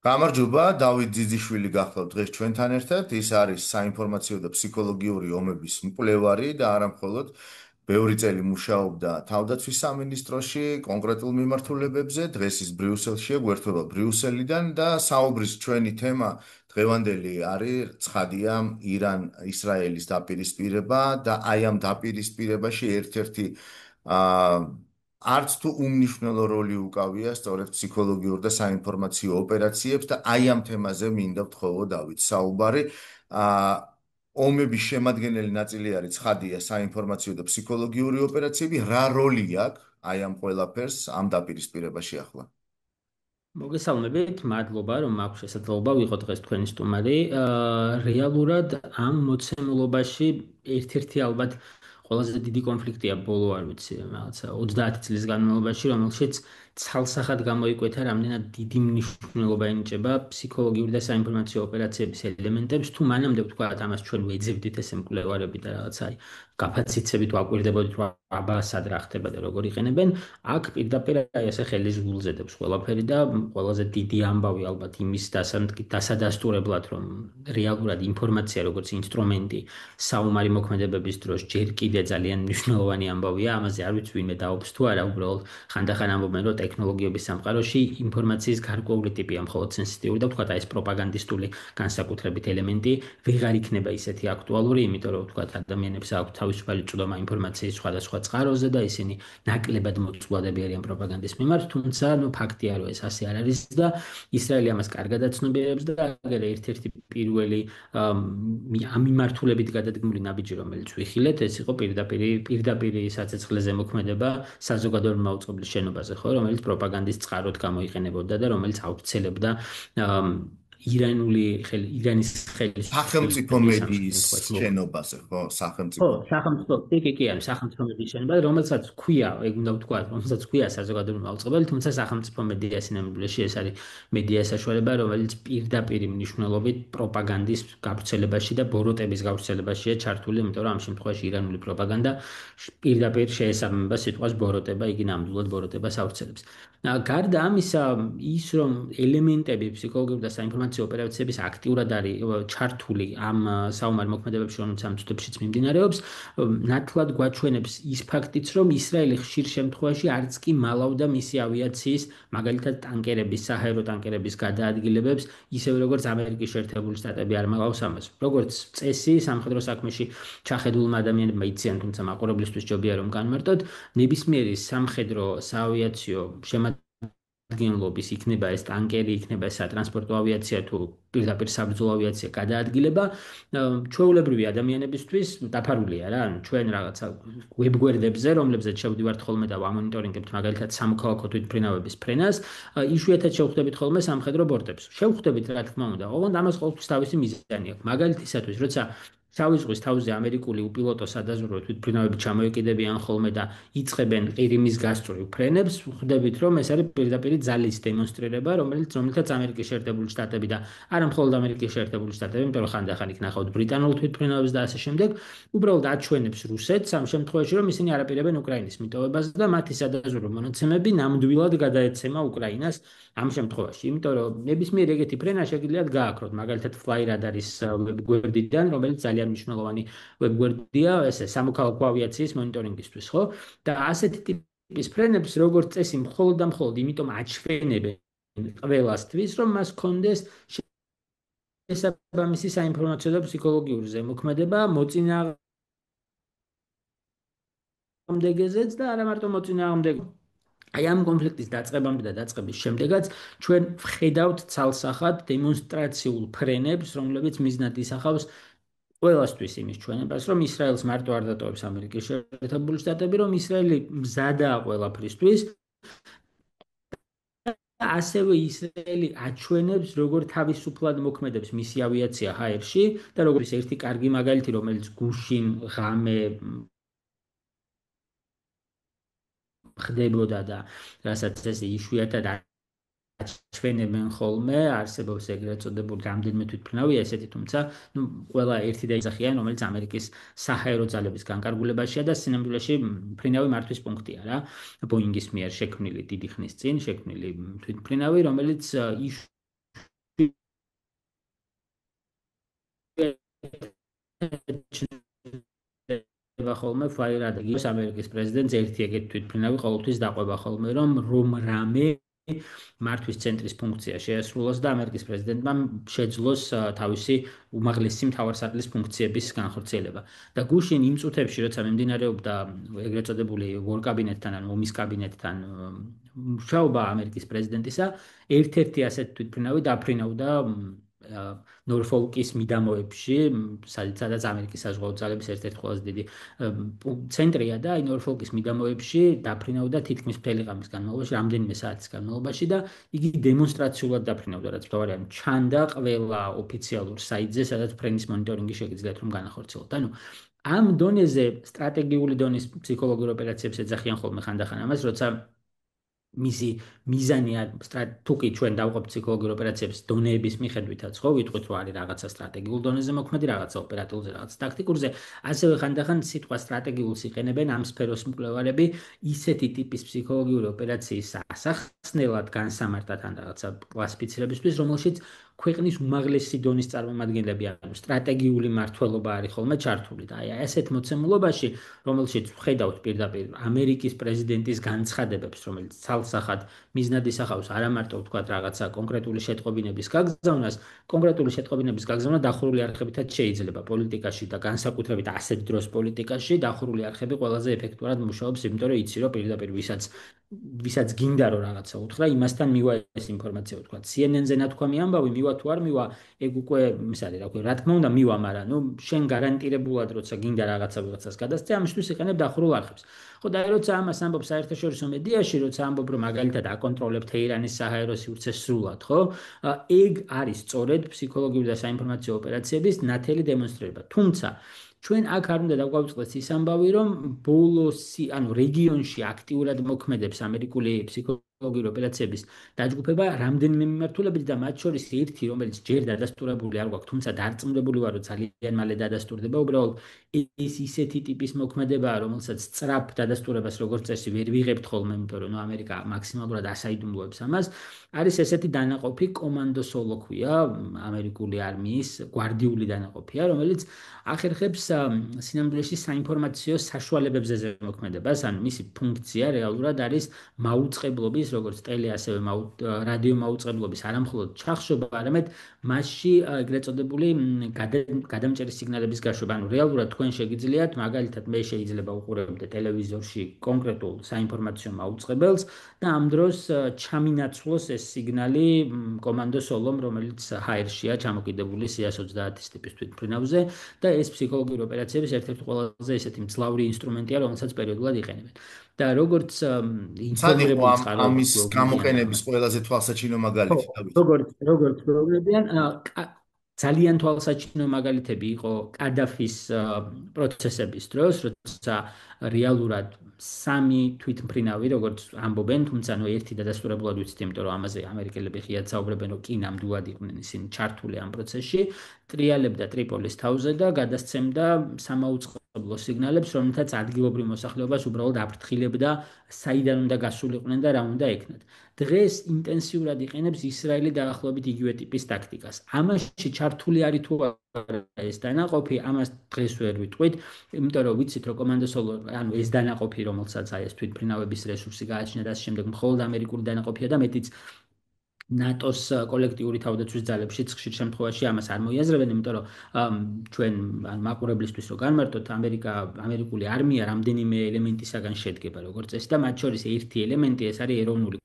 გამარჯობა, დავით ძიძიშვილი გახლავთ დღეს ჩვენთან ერთად. ის არის საინფორმაციო და ფსიქოლოგიური ომების მკვლევარი და არა მხოლოდ ბევრი წელი მუშაობდა თავდაცვის სამინისტროში კონკრეტულ მიმართულებებზე. დღეს ის ბრიუსელშია, გვერდება ბრიუსელიდან და საუბრის ჩვენი თემა დღევანდელი არის ცხადია ირან-ისრაელის დაპირისპირება და აი ამ დაპირისპირებაში ერთ-ერთი აა არც თუ უმნიშვნელო როლი უკავია სწორედ ფსიქოლოგიურ და საინფორმაციო ოპერაციებს და აი ამ თემაზე მინდა ვთხოვო დავით საუბარი. აა ომების შემადგენელი ნაწილი არის ცხადია საინფორმაციო და ფსიქოლოგიური ოპერაციები. რა როლი აქვს აი ამ ყველაფერს ამ დაპირისპირებაში ახლა? მოგესალმებით, მადლობა, რომ მაქვს შესაძლებლობა ვიყო დღეს თქვენი სტუმარი. რეალურად ამ მოცემულობაში ერთ-ერთი ალბათ ყველაზე დიდი კონფლიქტია ბოლო არ ვიცი, რაღაცა 30 წლის განმავლობაში, რომელშიც ცალსახად გამოიკვეთა, რამდენად დიდი მნიშვნელობა ენიჭება ფსიქოლოგიური და საინფორმაციო ოპერაციების ელემენტებს. თუ მანამდე ვთქვათ, ამას ჩვენ ვეძებდით ესე მკვლევარები და რაღაცა კაპაციტეტებით ვაკვირდებოდით, რომ აბა სად რა ხდება და როგორ იყენებენ. აქ პირდაპირ ესე ხელის გულზედებს ყველაფერი და ყველაზე დიდი ამბავი ალბათ იმის დასადასტურებლად, რომ რეალურად ინფორმაცია როგორც ინსტრუმენტი საომარი მოქმედებების დროს ჯერ კიდე ძალიან მნიშვნელოვანი ამბავია. ამაზე არ ვიცი ვინმე დაობს თუ არა, უბრალოდ ხანდახან ამბობენ, რომ ტექნოლოგიების სამყაროში ინფორმაციის გარკვეული ტიპია მხოლოდ სენსიტიური და ვთქვათ, ეს პროპაგანდისტული განსაკუთრებით ელემენტი ვეღარ იქნება ისეთი აქტუალური, იმიტომ რომ ვთქვათ, ადამიანებს აქვს თავისუფალი წვდომა ინფორმაციის სხვადასხვა წყაროზე და ისინი ნაკლებად მოწყვეტები არიან პროპაგანდის მიმართ, თუმცა ფაქტია, რომ ეს ასე არ არის და ისრაელი ამას კარგად აცნობიერებს და აგერ ერთ-ერთი პირველი ამ მიმართულებით გადადგმული ნაბიჯი, რომელიც ვიხილეთ, ეს იყო პირდაპირ საცეცხლეზე მოქმედება საზოგადოებრივ მაუწყებლის შენობაზე, ხო, რომელიც პროპაგანდის წყაროდ გამოიყენებოდა და რომელიც აუცილებლად ირანის სახელმწიფო მედიის შენობაზე, ხო, ხო, სახელმწიფო. სახელმწიფო, კი, არის სახელმწიფო მედიის შენება, რომელსაც ქვია, ეგ უნდა ვთქვა, რომელსაც ქვია საზოგადოებრივ მაუწყებელი, თუმცა სახელმწიფო მედია სინამდვილეში ეს არის მედია საშუალება, რომელიც პირდაპირ მნიშვნელობით პროპაგანდის გავრცელებაში და ბოროტების გავრცელებაშია ჩართული, იმიტომ რომ ამ შემთხვევაში ირანული პროპაგანდა პირდაპირ შეესაბამება სიტყვას ბოროტება, იგი ნამდვილად ბოროტებას ავრცელებს. გარდა ამისა, ის რომ ელემენტები ფსიქოლოგიური და საინფორმაციო ოპერაციების აქტიურად არის ჩართული ამ საომარ მოქმედებებში, რომელიც ამ წუთებშიც მიმდინარეობს, ნათლად გვაჩვენებს ის ფაქტიც, რომ ისრაელი ხშირ შემთხვევაში არც კი მალავდა მისი ავიაციის, მაგალითად ტანკერების, საჰაერო ტანკერების გადაადგილებებს, ისევე როგორც ამერიკის შეერთებული შტატები არ მალავს ამას. როგორც წესი, სამხედრო საქმეში ჩახედულმა ადამიანებმა იციან, თუმცა მაყურებლისთვის ჯობია რომ განმარტოთ, ნებისმიერი სამხედრო საავიაციო შემადგენლობის იქნება ეს ტანკერი, იქნება ეს სატრანსპორტო ავიაცია თუ პირდაპირ საბრძოლო ავიაცია გადაადგილება, ჩვეულებრივი ადამიანებისთვის დაფარულია რა, ჩვენ რაღაცა ვებგვერდებზე, რომლებზეც შევდივართ ხოლმე და ვამონიტორინგებთ მაგალითად სამოქალაქო თვითმფრინავების ფრენას, იშვიათად შევხვდებით ხოლმე სამხედრო ბორტებს. შევხვდებით რა თქმა უნდა, ოღონდ ამას ყოველთვის თავისი მიზანი აქვს. მაგალითისათვის, როცა შავი ზღვის თავზე ამერიკული უპილოტო სადაზვერვო თვითმფრინავები ჩამოეკიდებიან ხოლმე და იწყებენ ყირიმის გასწვრივ ფრენებს, ხვდებით რომ ეს არის პირდაპირ ძალის დემონსტრირება, რომელთაც ამერიკის შეერთებული შტატები და არა მხოლოდ ამერიკის შეერთებული შტატები, იმიტომ რომ ხანდახან იქ ნახავთ ბრიტანულ თვითმფრინავებს და ასე შემდეგ, უბრალოდ აჩვენებს რუსეთს ამ შემთხვევაში, რომ ისინი არაპირებენ უკრაინის მიტოვებას და მათი სადაზვერვო მონაცემები ნამდვილად გადაეცემა უკრაინას ამ შემთხვევაში, იმიტომ რომ ნებისმიერ ეგეთი ფრენა შეგიძლიათ გააქროთ, მაგალითად Fly-Radar-ის ვებგვერდიდან, რომელიც ძალიან მნიშვნელოვანი ვებგვერდია, ესე სამოქალაქო ავიაციის მონიტორინგისთვის, ხო? და ასეთი ტიპის ფრენებს როგორც წესი მხოლოდ და მხოლოდ იმიტომ აჩვენებენ ყველასთვის, რომ მას კონდეს შესაბამისი საინფორმაციო და ფსიქოლოგიური ზემოქმედება მოწინააღმდეგეზეც და არა მარტო მოწინააღმდეგე. აი ამ კონფლიქტის დაწყებამდე და დაწყების შემდეგაც ჩვენ ვხედავთ ცალსახად დემონსტრაციულ ფრენებს, რომლებიც მიზნად ისახავს ყველასთვის იმის ჩვენებას, რომ ისრაელს მარტო არ დატოვებს ამერიკის შეერთებული შტატები, რომ ისრაელი მზადაა ყველაფრისთვის. ასევე ისრაელი აჩვენებს, როგორ თავისუფლად მოქმედებს მისი ავიაცია ჰაერში და როგორც ერთი კარგი მაგალითი, რომელიც გუშინ ღამე ხდებოდა და რასაც ესე იშვიათად აჩვენებენ ხოლმე, არსებობს ეგრეთ წოდებული რამდენიმე თვითმფრინავია ესეთი, თუმცა ყველა ერთი და ისახიან, რომელიც ამერიკის საჰაერო ძალების განკარგულებაშია და სინამდვილეში მფრინავი მართვის პუნქტია რა, ბოინგის მიერ შექმნილი დიდი ხნის წინ შექმნილი თვითმფრინავი, რომელიც ხოლმე ფაირადაგის ამერიკის პრეზიდენტს ერთი ეგეთი თვითმფრინავი ყოველთვის დაყვება ხოლმე რომ რამე მართვის ცენტრის ფუნქცია შეასრულოს და ამერიკის პრეზიდენტმა შეძლოს თავისი უმაღლესი მთავარსარდლის ფუნქციების განხორციელება. და გუშინ იმ წუთებში, როცა მიმდინარეობდა ეგრეთ წოდებული ვორ კაბინეტთან ან ომის კაბინეტთან მუშაობა ამერიკის პრეზიდენტისა, ერთ-ერთი ასეთ თვითმფრინავი დაფრინავდა ნორფოლკის მიდამოებში, სადაც ამერიკის საზღვაო ძალების ერთ-ერთი ყველაზე დიდი ცენტრია და აი ნორფოლკის მიდამოებში დაფრინავდა თითქმის მთელი ღამის განმავლობაში, რამდენიმე საათის განმავლობაში და იგი დემონსტრაციულად დაფრინავდა, რაც მთავარია, ჩანდა ყველა ოფიციალურ საიტზე, სადაც ფრენის მონიტორინგი შეგიძლიათ რომ განახორციელოთ. ანუ ამ დონეზე სტრატეგიული დონის ფსიქოლოგიურ ოპერაციებს ეძახიან ხოლმე ხანდახან ამას, როცა მისი მიზანია თუ კი ჩვენ დავყავთ ფსიქოლოგიურ ოპერაციებს დონეების მიხედვითაც, ხო, ვიტყვით რომ არის რაღაცა სტრატეგიულ დონეზე მოქმედი, რაღაცა ოპერატიულზე, რაღაცა ტაქტიკურზე, ასევე ხანდახან სიტყვა სტრატეგიულს იყენებენ ამ სფეროს მკვლევარები ისეთი ტიპის ფსიქოლოგიური ოპერაციის ასახსნელად განსამარტად ან რაღაცა კლასიფიცირებისთვის, რომელშიც ქვეყნის უმაღლესი დონის წარმომადგენლები, ანუ სტრატეგიული მმართველობა არის ხოლმე ჩართული და აი ასეთ მოცემულობაში, რომელშიც ვხედავთ პირდაპირ ამერიკის პრეზიდენტის განცხადებებს, რომელიც ცალსახად მიზნად ისახავს არა მარტო ვთქვათ რაღაცა კონკრეტული შეტყობინების გაგზავნას, კონკრეტული შეტყობინების გაგზავნა დახურული არხებითაც შეიძლება პოლიტიკაში და განსაკუთრებით ასეთ დროს პოლიტიკაში დახურული არხები ყველაზე ეფექტურად მუშაობს, იმიტომ რომ იცი რომ პირდაპირ ვისაც გინდა რომ რაღაცა უთხრა, იმასთან მივა ეს ინფორმაცია ვთქვათ. CNN-ზე ნათქვამი ამბავი მივა თუ არ მივა, ეგ უკვე ის არის, რა ქვია, რა თქმა უნდა მივა, მაგრამ ნუ შენ გარანტირებულად როცა გინდა რაღაცა ვიღაცას გადასცე, ამისთვის იყენებ დახურულ არხებს. ხო და როცა ამას ამბობ საერთაშორისო მედიაში, როცა ამბობ რომ მაგალითად აკონტროლებ თეირანის საჰაერო სივრცე სრულად, ხო? ეგ არის სწორედ ფსიქოლოგიური და საინფორმაციო ოპერაციების ნათელი დემონსტრირება. თუმცა ჩვენ აქ არ უნდა დავგვაუწყდეს ის ამბავი, რომ ბოლოსი, ანუ რეგიონში აქტიურად მოქმედებს ამერიკული ფსიქოლოგიური ოპერაციების დაჯგუფება რამდენიმე მიმართულებით და მათ შორის ერთი, რომელიც ჯერ დადასტურებული არ გვაქვს, თუმცა დარწმუნებული ვარ, რომ ძალიან მალე დადასტურდება, უბრალოდ ეს ისეთი ტიპის მოქმედებაა, რომელსაც სწრაფ დადასტურებას როგორც წესი ვერ ვიღებთ ხოლმე, იმიტომ რომ ამერიკა მაქსიმალურად ასაიდუმლოებს ამას. არის ესეთი დანაყოფი, კომანდო სოლო ქვია, ამერიკული არმიის გვარდიული დანაყოფია, რომელიც ახერხებს სინამდვილეში საინფორმაციო საშუალებებზე ზემოქმედებას, ანუ მისი ფუნქცია რეალურად არის მაუწყებლობის, როგორც ტელე, ასევე რადიო მაუწყებლობის არამხოლოდ ჩახშობა, არამედ მასში ეგრეთ წოდებული გადამჭერი სიგნალების გაშვება. ანუ რეალურად თქვენ შეგიძლიათ, მაგალითად მე შეიძლება უყურებდე ტელევიზორში კონკრეტულ საინფორმაციო მაუწყებელს და ამ დროს ჩამინაცვლოს ეს სიგნალი კომანდო სოლომ, რომელიც ჰაერშია ჩამოკიდებული CS-30 ტიპის თვითმფრინავზე და ეს ფსიქოლოგიური ოპერაციების ერთ-ერთი ყველაზე ესეთი მძლავრი ინსტრუმენტია, რომელსაც პერიოდულად იყენებენ. და როგორც ინფორმირებული წყარო ამის გამოყენების ყველაზე თვალსაჩინო მაგალითი დავით. როგორც პროგრამებიან, ძალიან თვალსაჩინო მაგალითები იყო კადაფის პროცესების დროს, როცა რეალურად სამი თვითმფრინავი, როგორც ამბობენ, თუმცა ნუ ერთი დადასტურებულად ვიცით, იმიტომ რომ ამაზე ამერიკელები ღიად საუბრობენ, რომ კი ნამდვილად იყვნენ ისინი ჩართული ამ პროცესში, ტრიალებდა ტრიპოლის თავზე და გადასცემდა სამაუწყებლო სიგნალებს, რომელთაც ადგილობრივ მოსახლეობას უბრალოდ აფრთხილებდა, საიდან უნდა გასულიყვნენ და რა უნდა ექნათ. დღეს ინტენსიურად იყენებს ისრაელი დაახლოებით იგივე ტიპის ტაქტიკას. ამაში ჩართული არის თუ არა ეს დანაყოფი, ამას დღეს ვერ ვიტყვით, იმიტომ რომ ვიცით, რომ კომანდო სოლო, ანუ ეს დანაყოფი, რომელსაც აი ეს თვითმფრინავების რესურსი გააჩნია და ამ შემდეგ მხოლოდ ამერიკული დანაყოფია და მეტიც ნატოს კოლექტიური თავდაცვის ძალებშიც ხშირ შემთხვევაში ამას არ მოიაზრებენ, იმიტომ რომ ჩვენ მაყურებლისთვის რო განმარტოთ, ამერიკული არმია რამდენიმე ელემენტისაგან შედგება, როგორც წესი და მათ შორის ერთი ელემენტი ეს არის ეროვნული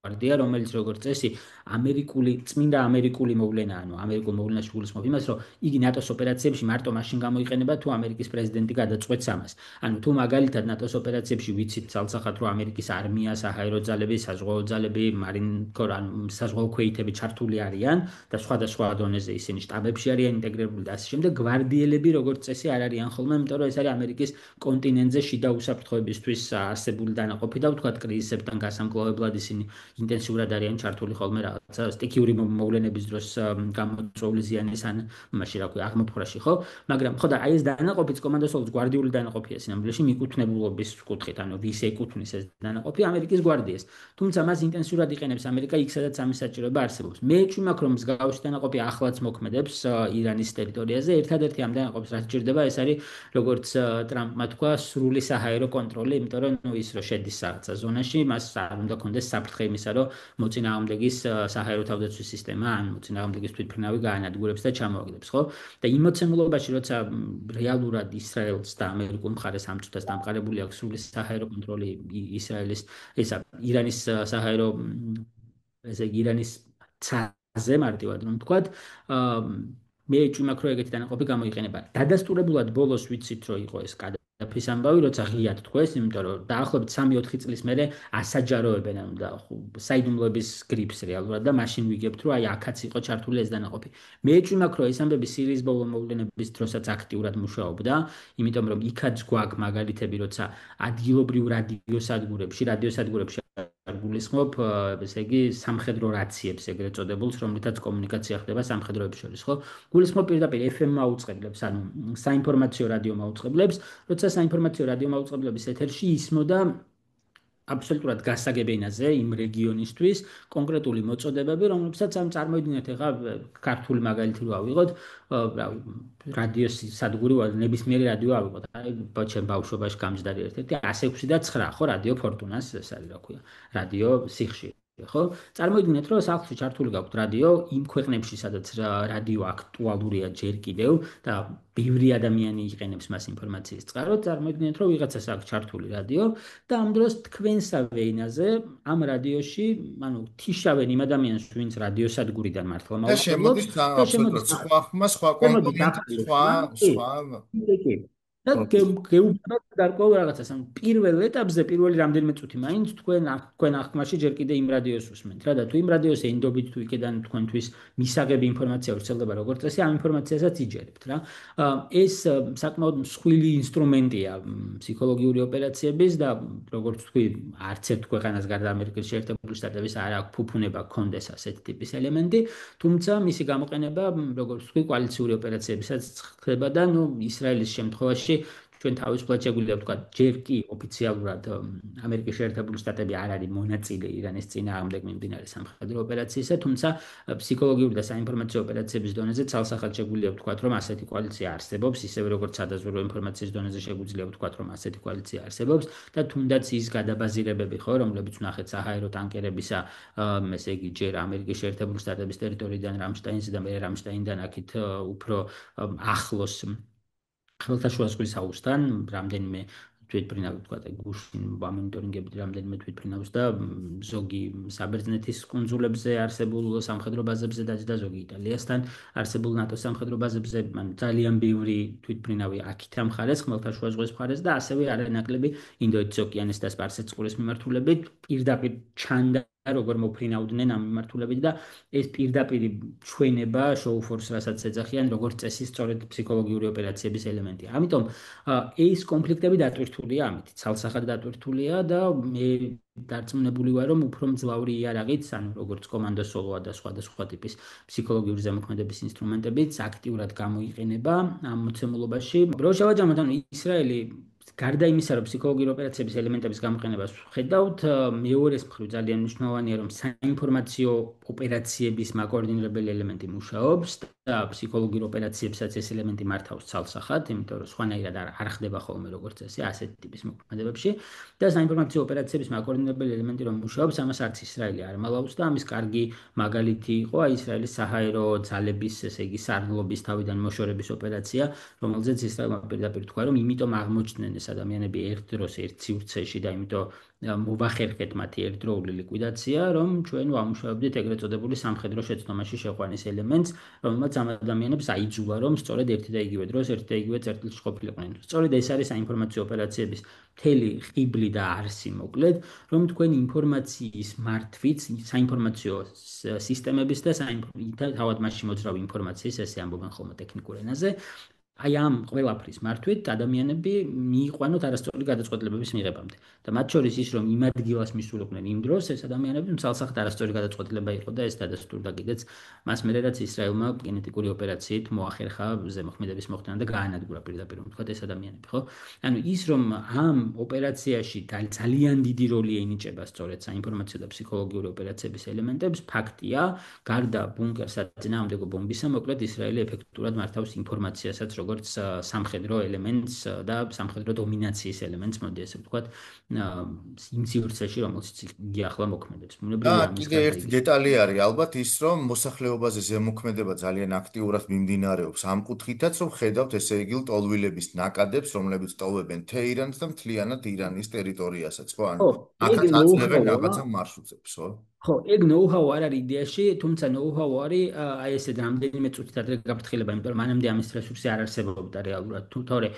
გვარდია, რომელიც როგორც წესი წმინდა ამერიკული მოვლენა, ანუ ამერიკულ მოვლენაში გულისხმობ იმას, რომ იგი ნატოს ოპერაციებში მარტო მაშინ გამოიყენება, თუ ამერიკის პრეზიდენტი გადაწყვეტს ამას. ანუ თუ მაგალითად ნატოს ოპერაციებში ვიცით ცალსახად, რომ ამერიკის არმია, საჰაერო ძალები, საზღვაო ძალები, საზღვაო ქვეითები ჩართული არიან და სხვადასხვა დონეზე ისინი შტაბებში არიან ინტეგრირებული და ასე შემდეგ, გვარდიელები როგორც წესი არ არიან ხოლმე, იმიტომ რომ ეს არის ამერიკის კონტინენტზე შიდა უსაფრთხოებისთვის არსებული დანაყოფი და ვთქვათ კრიზისებთან გასამკლავებლად ისინი ინტენსიურად არიან ჩართული ხოლმე რაღაცა სტიქიური მოვლენების დროს გამოწვეული ზიანის ან მაშინ რა ქვია აღმოფხვრაში ხო მაგრამ ხო და აი ეს დანაყოფიც კომანდოსოლოს გვარდიული დანაყოფია სინამდვილეში მიკუთვნებულობის კუთხით ანუ ვის ეკუთვნის ეს დანაყოფი ამერიკის გვარდიას თუმცა მას ინტენსიურად იყენებს ამერიკა იქ სადაც ამის საჭიროება არსებობს მე ვჩვიმაქ რომ მსგავსი დანაყოფი ახლაც მოქმედებს ირანის ტერიტორიაზე ერთადერთი ამ დანაყოფის რაც ჭირდება ეს არის როგორც ტრამპმა თქვა სრული საჰაერო კონტროლი იმიტომ რომ ნუ ის რო შედის რაღაცა ზონაში მას არ უნდა კონდეს საფრთხე იმისა რომ მოწინააღმდეგის საჰაერო თავდაცვის სისტემა ან მოწინააღმდეგის თვითმფრინავი გაანადგურებს და ჩამოაგდებს ხო და იმ მოცემულობაში როცა რეალურად ისრაელს და ამერიკულ მხარეს ამწუთას დამყარებული აქვს სრული საჰაერო კონტროლი ისრაელის ესა ირანის საჰაერო ესე იგი ირანის ცაზე მარტივად რომ ვთქვათ მე ვჭიმაქ რომ ეგეთი დანაყოფი გამოიყენება დადასტურებულად ბოლოს ვიცით რომ იყო ეს კადაფის ამბავი როცა ღიად თქვეს იმიტომ რომ დაახლოებით 3-4 წლის მერე ასაჯაროებენ ამ და საიდუმლოების გრიფს რეალურად და მაშინ ვიგებთ რომ აი აქაც იყო ჩართული ეს დანაყოფი მე ვჭიმაქ რომ ეს ამბები სირიის ბოლო მოვლენების დროსაც აქტიურად მუშაობდა იმიტომ რომ იქაც გვაქვს მაგალითები როცა ადგილობრივ რადიოსადგურებში გულისხმობ, ესე იგი, სამხედრო რაციებს ეგრეთ წოდებულს, რომლითაც კომუნიკაცია ხდება სამხედროების შორის, ხო? გულისხმობ პირდაპირ FM მაუწყებლებს, ანუ საინფორმაციო რადიო მაუწყებლებს, როცა საინფორმაციო რადიო მაუწყებლების ეთერში ისმოდა აბსოლუტურად გასაგებინაზე იმ რეგიონისთვის კონკრეტული მოწოდებები, რომლებსაც ამ წარმოიდგინეთ ახლა ქართული მაგალითი რო ავიღოთ, რადიოს სადგური ნებისმიერი რადიო ავიღოთ. აი ჩემ ბავშვობაში გამჯდარი ერთ-ერთი 106 და 9, ხო, რადიო ფორტუნას ეს არის რა ქვია. რადიო სიხში ხო? წარმოიდგინეთ, რომ სახლში ჩართული გაქვთ რადიო იმ ქვეყნებში, სადაც რადიო აქტუალურია ჯერ კიდევ და ბევრი ადამიანი იყენებს მას ინფორმაციის წყაროდ, წარმოიდგინეთ, რომ ვიღაცას აქვს ჩართული რადიო და ამ დროს თქვენსავე ენაზე ამ რადიოში, ანუ თიშავენ იმ ადამიანს, ვინც რადიოსადგურიდან მართლა და მაუწყებლობს შემოდის აბსოლუტურად სხვა ხმა, სხვა კომპონენტი, სხვა და გეუბნებათ გარკვეულ რაღაცას. ანუ პირველ ეტაპზე, პირველი რამდენიმე წუთი მაინც თქვენ აღქმაში ჯერ კიდე იმ რადიოს უსმენთ რა და თუ იმ რადიოს ენდობით თუ იქიდან თქვენთვის მისაღები ინფორმაცია ვრცელდება როგორც წესი, ამ ინფორმაციასაც იჯერებთ რა. ეს საკმაოდ მსხვილი ინსტრუმენტია ფსიქოლოგიური ოპერაციების და როგორც თქვი, არც ერთ ქვეყანას გარდა ამერიკის შეერთებული შტატების არ აქვს ფუფუნება კონდეს ასეთ ტიპის ელემენტი, თუმცა მისი გამოყენება როგორც თქვი, კოალიციური ოპერაციებისაც ხდება და ნუ ისრაელის შემთხვევაში ჩვენ თავისუფლად შეგვიძლია ვთქვა, ჯერ კი ოფიციალურად ამერიკის შეერთებული შტატები არ არის მონაწილე ირანის წინააღმდეგ მიმდინარე სამხედრო ოპერაციისა, თუმცა ფსიქოლოგიური და საინფორმაციო ოპერაციების დონეზე ცალსახად შეგვიძლია ვთქვა, რომ ასეთი კოალიცია არსებობს, ისევე როგორც სადაზვერვო ინფორმაციის დონეზე შეგვიძლია ვთქვა, რომ ასეთი კოალიცია არსებობს და თუნდაც ის გადაბაზირებები ხო, რომლებიც ვნახეთ საჰაერო ტანკერებისა, ესე იგი ჯერ ამერიკის შეერთებული შტატების ტერიტორიიდან რამშტაინზე და მე რამშტაინიდან აქეთ უფრო ახლოს ხმელთაშუა ზღვის აუზთან რამდენიმე თვითმფრინავი თქვა და გუშინ მონიტორინგებით რამდენიმე თვითმფრინავს და ზოგი საბერძნეთის კუნძულებზე არსებულ სამხედრო ბაზებზე და ზოგი იტალიასთან არსებულ ნატოს სამხედრო ბაზებზე ძალიან ბევრი თვითმფრინავი აქეთ ამ მხარეს ხმელთაშუა ზღვის მხარეს და ასევე არანაკლები ინდოეთის ოკეანის და სპარსეთის ყურის მიმართულებით პირდაპირ ჩანდა როგორ მოფრინავდნენ ამ მიმართულებით და ეს პირდაპირი ჩვენება შოუ-ფორს რასაც ეძახიან როგორც წესი სწორედ ფსიქოლოგიური ოპერაციების ელემენტია. ამიტომ ეს კონფლიქტები დატვირთულია ამით, ცალსახად დატვირთულია და მე დარწმუნებული ვარ რომ უფრო მძლავრი იარაღით, ანუ როგორც კომანდო სოლოა და სხვადასხვა ტიპის ფსიქოლოგიური ზემოქმედების ინსტრუმენტებიც აქტიურად გამოიყენება ამ მოცემულობაში. რო შევაჯამოთ, ანუ ისრაელი გარდა იმისა, რომ ფსიქოლოგიური ოპერაციების ელემენტების გამოყენებას ხედავთ, მეორეს მხრივ ძალიან მნიშვნელოვანია, რომ საინფორმაციო ოპერაციების მაკოორდინირებელი ელემენტი მუშაობს და ფსიქოლოგიურ ოპერაციებსაც ეს ელემენტი მართავს ცალსახად, იმიტომ რომ სხვანაირად არ ხდება ხოლმე როგორც წესი ასეთ ტიპის მოქმედებებში და საინფორმაციო ოპერაციების მაკოორდინირებელი ელემენტი რომ მუშაობს, ამას არც ისრაელი არ მალავს და ამის კარგი მაგალითი იყო ისრაელის საჰაერო ძალების, ესე იგი სარდლობის თავიდან მოშორების ოპერაცია, რომელზეც ისრაელმა პირდაპირ თქვა, რომ იმიტომ აღმოჩნდნენ ეს ადამიანები ერთ დროს ერთ სივრცეში და იმიტომ მოვახერხეთ მათი ერთდროული ლიკვიდაცია, რომ ჩვენ ვამუშავებდით ეგრეთ წოდებული სამხედრო შეცდომაში შეყვანის ელემენტს, რომელმაც ამ ადამიანებს აიძულა, რომ სწორედ ერთი და იგივე დროს ერთი და იგივე წერტილში ყოფილიყვნენ. სწორედ ეს არის საინფორმაციო ოპერაციების მთელი ყიბლი და არსი მოკლედ, რომ თქვენ ინფორმაციის მართვით, საინფორმაციო სისტემების და თავად მასში მოძრავი ინფორმაციის, ესე ამბობენ ხოლმე ტექნიკურ ენაზე, აი ამ ყველაფრის მართვით ადამიანები მიიყვანოთ არასწორი გადაწყვეტილებების მიღებამდე. და მათ შორის ის რომ იმ ადგილას მისულიყვნენ იმ დროს ეს ადამიანები თვალსახად არასწორი გადაწყვეტილება იყო და ეს დადასტურდა კიდეც მას მერე რაც ისრაელმა გენეტიკური ოპერაციით მოახერხა ზემოქმედების მოხდენა და გაანადგურა პირდაპირ ვთქვათ ეს ადამიანები, ხო? ანუ ის რომ ამ ოპერაციაში ძალიან დიდი როლი ენიჭება სწორედ საინფორმაციო და ფსიქოლოგიური ოპერაციების ელემენტებს, ფაქტია, გარდა ბუნკერს საწინააღმდეგო ბომბისა, მოკლედ ისრაელი ეფექტურად მართავს ინფორმაციასაც როგორც სამხედრო ელემენტს და სამხედრო დომინაციის ელემენტს, მოდი ესე ვთქვათ, იმ სივრცეში, რომელშიც იგი ახლა მოქმედებს. და ბუნებრივია ამის კიდე გარდა ერთი იგი დეტალი არის ალბათ ის, რომ მოსახლეობაზე ზემოქმედება ძალიან აქტიურად მიმდინარეობს ამ კუთხითაც, რომ ხედავთ ესე იგი ლტოლვილების ნაკადებს, რომლებიც ტოვებენ თეირანს და მთლიანად ირანის ტერიტორიასაც, ხო? ანუ ხო, ეგ აქაც აძლევენ ნოუ-ჰაუა. რაღაცა მარშრუტებს, ხო? ხო, ეგ ნოუ-ჰაუ არ არის იდეაში, თუმცა ნოუ-ჰაუ არის აი ესე რამდენიმე წუთით ადრე გაფრთხილება, იმიტომ რომ მანამდე ამის რესურსი არ არსებობდა რეალურად. თორე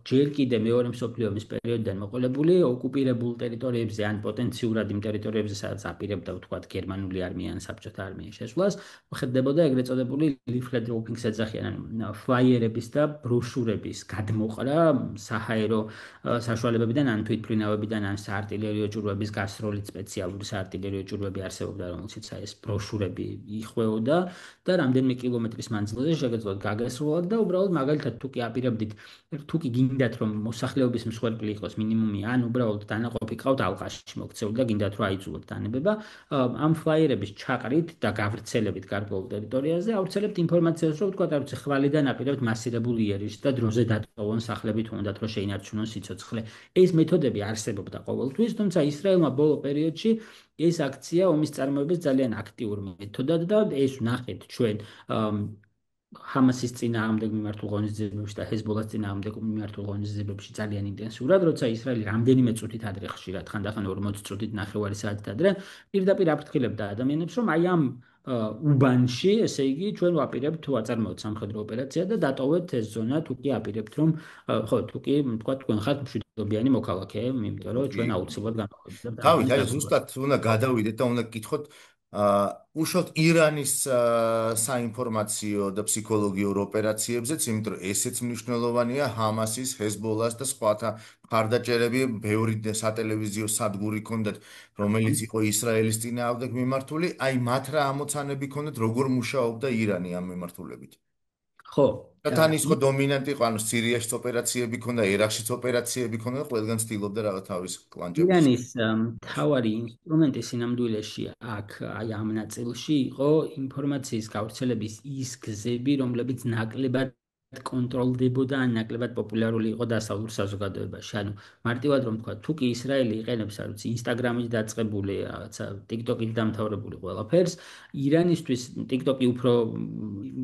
ჯერ კიდე მეორე მსოფლიო ომის პერიოდიდან მოყოლებული ოკუპირებულ ტერიტორიებზე ან პოტენციურად იმ ტერიტორიებზე, სადაც აპირებდა ვთქვათ გერმანული არმია ან საბჭოთა არმიის შესვლას, ხდებოდა ეგრეთ წოდებული leaflet dropping-ს ეძახიან, ანუ ფლაიერების და ბროშურების გადმოყრა საჰაერო საშუალებებიდან ან თვითმფრინავებიდან ან საარტილერიო ჭურვების გასროლით სპეციალური საარტილერიო ჭურვები არსებობდა, რომელშიც ეს ბროშურები იხვეოდა და რამდენიმე კილომეტრის მანძილზე შეგეძლოთ გაგესროლოთ და უბრალოდ მაგალითად თუ კი აპირებდით, თუ კი გინდათ რომ მოსახლეობის მსხვერპლი იყოს მინიმუმი, ან უბრალოდ დანაყოფი ყავთ ალყაში მოქცეული და გინდათ რომ აიძულოთ დანებება, ამ ფლაიერების ჩაყრით და გავრცელებით გარკვეულ ტერიტორიაზე ავრცელებთ ინფორმაციას, რომ ვთქვათ, არ ვიცი, ხვალიდან აპირებთ მასირებულ იერიშს და დროზე დატოვონ სახლები თუ უნდათ რომ შეინარჩუნონ სიცოცხლე. ეს მეთოდები არსებობდა ყოველთვის, თუმცა ისრაელმა ბოლო პერიოდში ეს აქცია ომის წარმოების ძალიან აქტიურ მეთოდად და ეს ვნახეთ ჩვენ ჰამასის წინააღმდეგ მიმართულ ღონისძიებებში და ჰეზბოლას წინააღმდეგ მიმართულ ღონისძიებებში ძალიან ინტენსიურად, როცა ისრაელი რამდენიმე წუთით ადრე ხშირად, ხანდახან 40 წუთით ნახევარი საათით ადრე პირდაპირ აფრთხილებდა ადამიანებს, რომ აი ამ უბანში, ესე იგი, ჩვენ ვაპირებთ თუ აწარმოოთ სამხედრო ოპერაცია და დატოვეთ ეს ზონა, თუ კი აპირებთ რომ ხო, თუ კი თქვა თქვენ ხართ მშვიდობიანი მოქალაქე, იმიტომ რომ ჩვენ აუცილებლად განაყოფილებთ თავით, ადამიანის აი დაზუსტებას. ზუსტად უნდა გადავიდეთ და უნდა გკითხოთ უშუალოდ ირანის საინფორმაციო და ფსიქოლოგიურ ოპერაციებზეც, იმიტომ რომ ესეც მნიშვნელოვანია ჰამასის, ჰეზბოლას და სხვათა მხარდაჭერები, ბევრი სატელევიზიო სადგური ქონდათ, რომელიც იყო ისრაელის წინააღმდეგ მიმართული, აი მათ რა ამოცანები ქონდათ, როგორ მუშაობდა ირანი ამ მიმართულებით. ხო, და თან ის ხო დომინანტი იყო, ანუ სირიაშიც ოპერაციები ქონდა, ერაყშიც ოპერაციები ქონდა და ყველგან ცდილობდა რაღაც თავის კლანჭებს. ირანის მთავარი ინსტრუმენტი სინამდვილეში აქ აი ამ ნაწილში იყო ინფორმაციის გავრცელების ის გზები, რომლებიც ნაკლებად კონტროლდებოდა ან ნაკლებად პოპულარული იყო დასავლურ საზოგადოებაში. ანუ მარტივად რომ თქვა, თუ კი ისრაელი იყენებს, არ ვიცი, ინსტაგრამით დაწყებული რაღაცა TikTok-ით დამთავრებული ყველაფერს, ირანისთვის TikTok-ი უფრო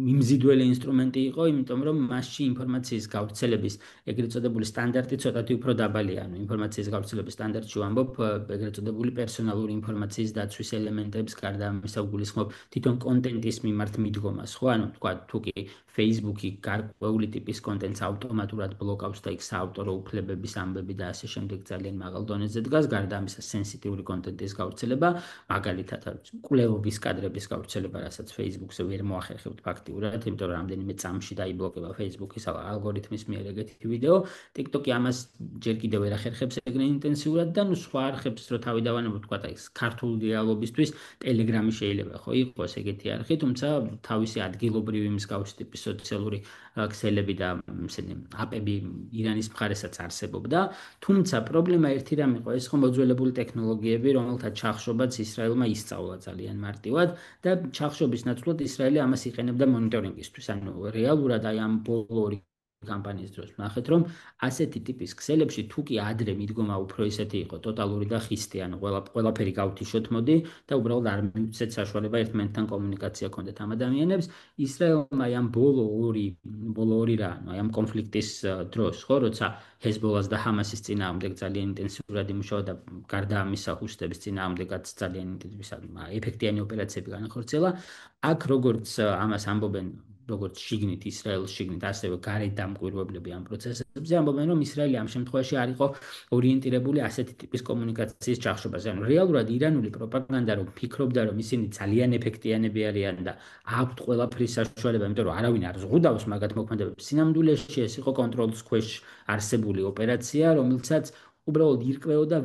მიმზიდველი ინსტრუმენტი იყო, იმიტომ რომ მასში ინფორმაციის გავრცელების ეგრეთ წოდებული სტანდარტი ცოტათი უფრო დაბალია. ანუ ინფორმაციის გავრცელების სტანდარტში ვამბობ ეგრეთ წოდებული პერსონალური ინფორმაციის დაცვის ელემენტებს, გარდა ამისა გულისხმობ თვითონ კონტენტის მიმართ მიდგომას, ხო? ანუ თქვა, თუ კი Facebook-ი გარკვეული ტიპის კონტენტს ავტომატურად ბლოკავს და იქ საავტორო უფლებების ამბები და ასე შემდეგ ძალიან მაღალ დონეზე დგას, გარდა ამისა სენსიტიური კონტენტის გავრცელება, მაგალითად, კვლევების კადრების გავრცელება, რასაც Facebook-ზე ვერ მოახერხებთ ფაქტიურად, იმიტომ რომ რამდენიმე წამში დაიბლოკება Facebook-ის ალგორითმის მიერ ეგეთი ვიდეო, TikTok-ი ამას ჯერ კიდევ ვერ ახერხებს ეგრე ინტენსიურად და ნუ სხვა არხებს რო თავი დავანებოთ, თქვა აი ქართული დიალოგისთვის Telegram-ი შეიძლება ხო იყოს ეგეთი არხი, თუმცა თავისი ადგილობრივი მსგავსი ტიპის სოციალური ქსელები და ესენი აპები ირანის მხარესაც არსებობდა, თუმცა პრობლემა ერთი რამ იყო, ეს ხო მოძველებული ტექნოლოგიები, რომელთა ჩახშობაც ისრაელმა ისწავლა ძალიან მარტივად და ჩახშობის ნაცვლად ისრაელი ამას იყენებდა მონიტორინგისთვის. ანუ რეალურად აი ამ ბოლო კამპანიის დროს ნახეთ, რომ ასეთი ტიპის ქსელებში თუ კი ადრე მიდგომა უფრო ისეთი იყო, ტოტალური და ხისტი, ანუ ყველაფერი გავთიშოთ მოდი და უბრალოდ არ მივცეთ საშუალება ერთმანეთთან კომუნიკაცია ქონდეთ ამ ადამიანებს, ისრაელმა აი ამ ბოლო ორი რა, ანუ აი ამ კონფლიქტის დროს, ხო, როცა ჰეზბოლას და ჰამასის წინააღმდეგ ძალიან ინტენსიურად იმუშავა და გარდა ამისა ჰუსტების წინააღმდეგაც ძალიან ეფექტიანი ოპერაციები განახორციელა, აქ როგორც ამას ამბობენ როგორც შიგნით ისრაელის შიგნით, ასევე გარეთ დამკვირვებლები ამ პროცესებზე ამბობენ, რომ ისრაელი ამ შემთხვევაში არ იყო ორიენტირებული ასეთი ტიპის კომუნიკაციის ჩახშობაზე. ანუ რეალურად ირანული პროპაგანდა რომ ფიქრობდა, რომ ისინი ძალიან ეფექტიანები არიან და აქვთ ყველაფრის საშუალება, იმიტომ რომ არავინ არ ზღუდავს მაგათ მოქმედებებს. სინამდვილეში ეს იყო კონტროლის ქვეშ არსებული ოპერაცია, რომელსაც უბრალოდ ირკვეოდა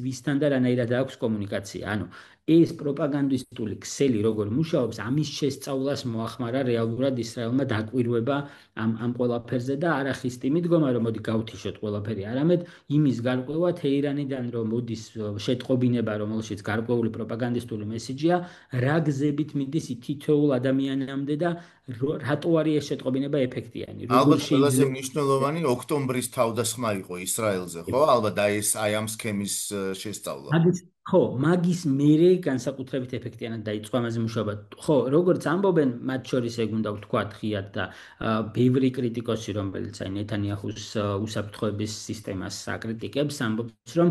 ვისთან და რანაირად აქვს კომუნიკაცია. ანუ ეს პროპაგანდისტული ქსელი როგორ მუშაობს, ამის შესწავლას მოახმარა რეალურად ისრაელმა დაკვირვება ამ ყველაფერზე და არა ხისტი მიდგომა, რომ მოდი გავთიშოთ ყველაფერი, არამედ იმის გარკვევა თეირანიდან, რომ მოდის შეტყობინება, რომელშიც გარკვეული პროპაგანდისტული მესიჯია, რა გზებით მიდის თითოეულ ადამიანამდე და რატო არის ეს შეტყობინება ეფექტიანი, როგორ ალბათ ყველაზე შეიძლება მნიშვნელოვანი ოქტომბრის თავდასხმა იყო ისრაელზე, ხო? ალბათ აი ამ სქემის შესწავლა. მაგის ხო, მაგის მერე განსაკუთრებით ეფექტიანად დაიწყო ამაზე მუშაობა. ხო, როგორც ამბობენ, მათ შორის ეგ უნდა ვთქვათ ღიად და ბევრი კრიტიკოსი, რომელიც აი ნეთანიაჰუს უსაფრთხოების სისტემას აკრიტიკებს, ამბობს, რომ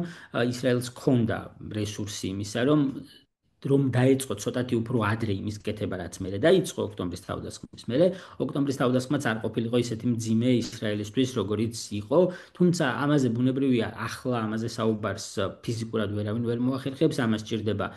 ისრაელს ჰქონდა რესურსი იმისა, რომ დაეწყო ცოტათი უფრო ადრე იმის კეთება, რაც მერე დაიწყო ოქტომბრის თავდასხმის მერე. ოქტომბრის თავდასხმაც არ ყოფილიყო ისეთი მძიმე ისრაელისთვის, როგორიც იყო, თუმცა ამაზე ბუნებრივია, ახლა ამაზე საუბარს ფიზიკურად ვერავინ ვერ მოახერხებს, ამას სჭირდება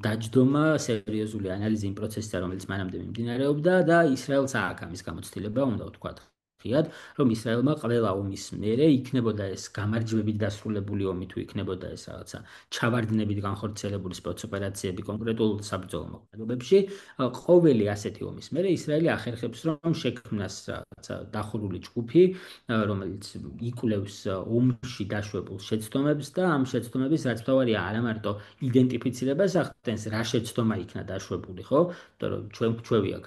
დაჯდომა, სერიოზული ანალიზი იმ პროცესისა, რომელიც მანამდე მიმდინარეობდა და ისრაელს აქვს ამის გამოცდილება, უნდა ვთქვათ. ღიად, რომ ისრაელმა ყველა ომის მერე იქნებოდა ეს გამარჯვებით დასრულებული ომი თუ იქნებოდა ეს რაღაცა ჩავარდნებით განხორციელებული სპეცოპერაციები კონკრეტულ საბრძოლო მოქმედებებში, ყოველი ასეთი ომის მერე ისრაელი ახერხებს, რომ შექმნას რაღაცა დახურული ჯგუფი, რომელიც იკვლევს ომში დაშვებულ შეცდომებს და ამ შეცდომების რაც თავარია არა მარტო იდენტიფიცირებას ახდენს, რა შეცდომა იქნა დაშვებული, ხო? იმიტომ რომ ჩვევია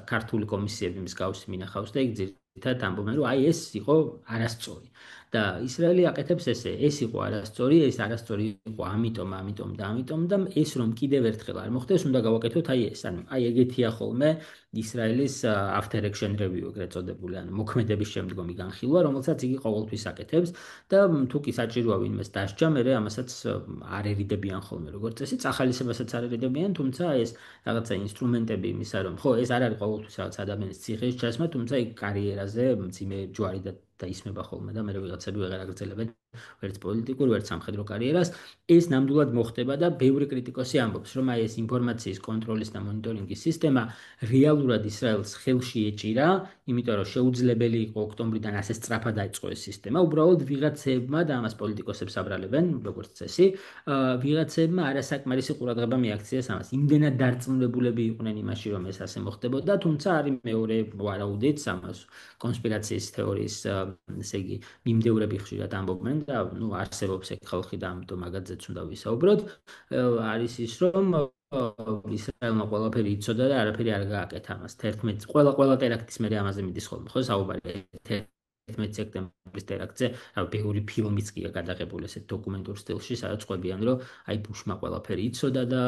ქართული კომისიები მსგავსი მინახავს და იქ ძირითადად ამბობენ, რომ აი ეს იყო არასწორი. და ისრაელი აკეთებს ესე, ეს იყო არასწორი, ეს არასწორი იყო ამიტომ და ეს რომ კიდევ ერთხელ არ მოხდეს, უნდა გავაკეთოთ აი ეს. ანუ აი ეგეთია ხოლმე ისრაელის after action review ეგრეთ წოდებული, ანუ მოქმედების შემდგომი განხილვა, რომელსაც იგი ყოველთვის აკეთებს და თუ კი საჭიროა ვინმეს დასჯა, მერე ამასაც არ ერიდებიან ხოლმე როგორც წესი, წახალისებასაც არ ერიდებიან, თუმცა ეს რაღაცა ინსტრუმენტები იმისა, რომ ხო, ეს არ არის ყოველთვის რაღაც ადამიანის ციხეში ჩასმა, თუმცა იქ კარიერაზე მძიმე ჯვარი და ისმება ხოლმე და მე ვიღაცები ვეღარ აგრძელებენ ვერც პოლიტიკურ, ვერც სამხედრო კარიერას. ეს ნამდვილად მოხდება და ბევრი კრიტიკოსი ამბობს, რომ აი ეს ინფორმაციის კონტროლის და მონიტორინგის სისტემა რეალურად ისრაელს ხელში ეჭირა, იმიტომ რომ შეუძლებელი იყო ოქტომბრიდან ასე სწრაფად დაიწყო ეს სისტემა. უბრალოდ ვიღაცებმა და ამას პოლიტიკოსებს აბრალებენ, როგორც წესი, ვიღაცებმა არასაკმარისი ყურადღება მიაქციეს ამას. იმდენად დარწმუნებულები იყვნენ იმაში, რომ ეს ასე მოხდებოდა, თუმცა არის მეორე ვარაუდიც ამას კონსპირაციის თეორიის, ესე იგი, მიმდევრები ხშირად ამბობენ და ნუ არსებობს ეგ ხალხი და ამიტომ მაგაძეც უნდა ვისაუბროთ. არის ის, რომ ისრაელმა ყველაფერი იცოდა და არაფერი არ გააკეთა ამას. 11 ყველა ტერაქტის მერე ამაზე მიდის ხოლმე, ხო, საუბარი 11 სექტემბრის ტერაქტზე, რა ბევრი ფილმიც კი გადაღებული ესეთ დოკუმენტურ სტილში, სადაც ყვებიან, რომ აი ბუშმა ყველაფერი იცოდა და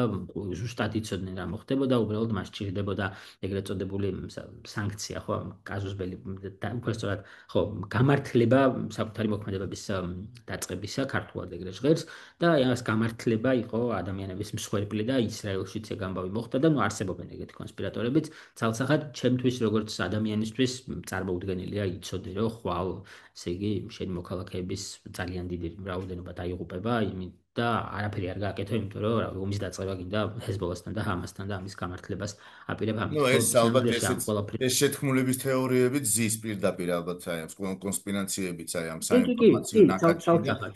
ზუსტად იცოდნენ რა მოხდებოდა, უბრალოდ მას სჭირდებოდა ეგრეთ წოდებული სანქცია, ხო, კაზუსბელი და უბრალოდ ხო, გამართლება საკუთარი მოქმედებების დაწყებისა, ქართულად ეგრეთ ჟღერს და ეს გამართლება იყო ადამიანების მსხვერპლი და ისრაელშიც ეგ ამბავი მოხდა და ნუ არსებობენ ეგეთი კონსპირატორებიც. ცალსახად, ჩემთვის როგორც ადამიანისთვის წარმოუდგენელია იცოდი, რომ ხვალ, ესე იგი, შენი მოქალაქეების ძალიან დიდი რაოდენობა დაიღუპება იმით და არაფერი არ გააკეთო, იმიტომ რომ ომის დაწყება გინდა ჰეზბოლასთან და ჰამასთან და ამის გამართლებას აპირებ ამით. ნუ ხო, ეს ალბათ სინამდვილეში ამ ყველაფერი ეს შეთქმულების თეორიებიც ზის პირდაპირ ალბათ აი ამ კონსპირაციებიც აი ამ კი, საინფორმაციო ნაკადში და ცალსახად.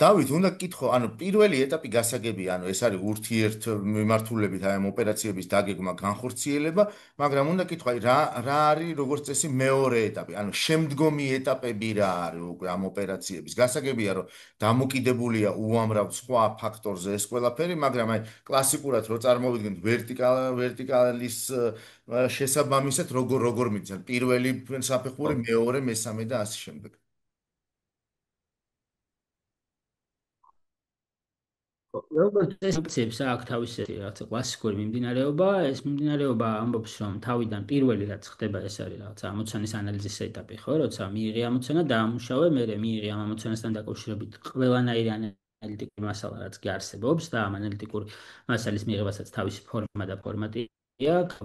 დავით უნდა გითხო, ანუ პირველი ეტაპი გასაგებია, ანუ ეს არის ურთიერთ მიმართულებით აი ამ ოპერაციების დაგეგმა განხორციელება, მაგრამ უნდა გითხო, აი რა არის როგორც წესი მეორე ეტაპი, ანუ შემდგომი ეტაპები რა არის უკვე ამ ოპერაციების. გასაგებია, რომ დამოკიდებულია უამრავ სხვა ფაქტორზე ეს ყველაფერი, მაგრამ აი კლასიკურად რო წარმოვიდგენთ ვერტიკალის შესაბამისად როგორ მიცან პირველი საფეხური, მეორე, მესამე და ასე შემდეგ. როგორც წესებს აქვს თავისი რაღაცა კლასიკური მიმდინარეობა, ეს მიმდინარეობა ამბობს, რომ თავიდან პირველი რაც ხდება, ეს არის რაღაცა ამოცანის ანალიზის ეტაპი, ხო, როცა მიიღე ამოცანა და ამუშავე, მერე მიიღე ამ ამოცანასთან დაკავშირებით ყველანაირი ანალიტიკური მასალა, რაც კი არსებობს და ამ ანალიტიკური მასალის მიღებასაც თავისი ფორმა და ფორმატი აქვს.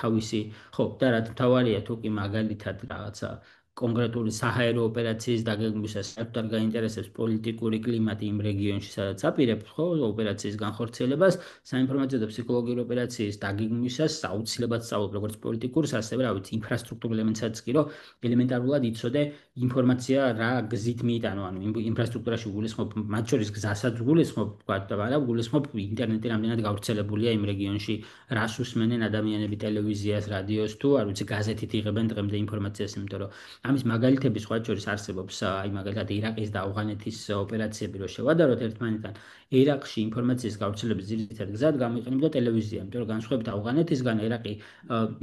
თავისი, ხო, და რა თავარია თუ კი მაგალითად რაღაცა კონკრეტული საჰაერო ოპერაციის დაგეგმვისას საერთოდ არ გაინტერესებს პოლიტიკური კლიმატი იმ რეგიონში, სადაც აპირებთ, ხო, ოპერაციის განხორციელებას, საინფორმაციო და ფსიქოლოგიური ოპერაციის დაგეგმვისას აუცილებლად სწავლობ როგორც პოლიტიკურს, ასევე რა ვიცი, ინფრასტრუქტურულ ელემენტსაც კი, რომ ელემენტარულად იცოდე ინფორმაცია რა გზით მიიტანო, ანუ ინფრასტრუქტურაში გულისხმობ, მათ შორის გზასაც გულისხმობ, თქვა და არა, გულისხმობ ინტერნეტი რამდენად გავრცელებულია იმ რეგიონში, რას უსმენენ ადამიანები ტელევიზიას, რადიოს თუ არ ვიცი, გაზეთით იღებენ დღემდე ინფორმაციას, იმიტომ რომ ამის მაგალითები სხვა შორის არსებობს, აი მაგალითად ირაყის და ავღანეთის ოპერაციები რო შევადაროთ ერთმანეთთან, ერაყში ინფორმაციის გავრცელების ძირითად გზად გამოიყენებოდა ტელევიზია, იმიტომ რომ განსხვავებით ავღანეთისგან ერაყი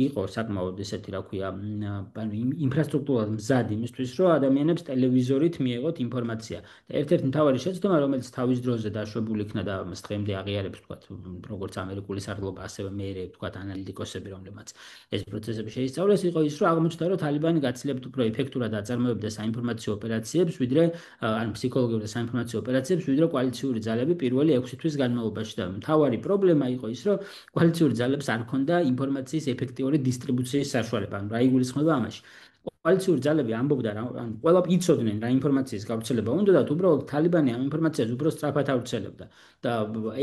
იყო საკმაოდ ესეთი რა ქვია, ანუ ინფრასტრუქტურულად მზად იმისთვის, რომ ადამიანებს ტელევიზორით მიეღოთ ინფორმაცია. და ერთ-ერთი მთავარი შეცდომა, რომელიც თავის დროზე დაშვებული იქნა და მას დღემდე აღიარებს, თქვა, როგორც ამერიკული სარდლობა, ასევე მეერე, თქვა, ანალიტიკოსები, რომლებმაც ეს პროცესები შეისწავლეს, იყო ის, რომ აღმოჩნდა, რომ თალიბანი გაცილებით უფრო ეფექტურად აწარმოებდა საინფორმაციო ოპერაციებს, ვიდრე ან ფსიქოლოგიურ და საინფორმაციო ოპერაციებს, ვიდრე კოალიციური ძალები პირველი 6 თვის განმავლობაში. და მთავარი პრობლემა იყო ის, რომ კოალიციური ძალებს არ ჰქონდა ინფორმაციის ეფექტიური დისტრიბუციის საშუალება. ანუ რა იგულისხმება ამაში? კოალიციური ძალები ამბობდა რა, ანუ ყველა იცოდნენ რა ინფორმაციის გავრცელება უნდა და უბრალოდ თალიბანი ამ ინფორმაციას უფრო სწრაფად ავრცელებდა და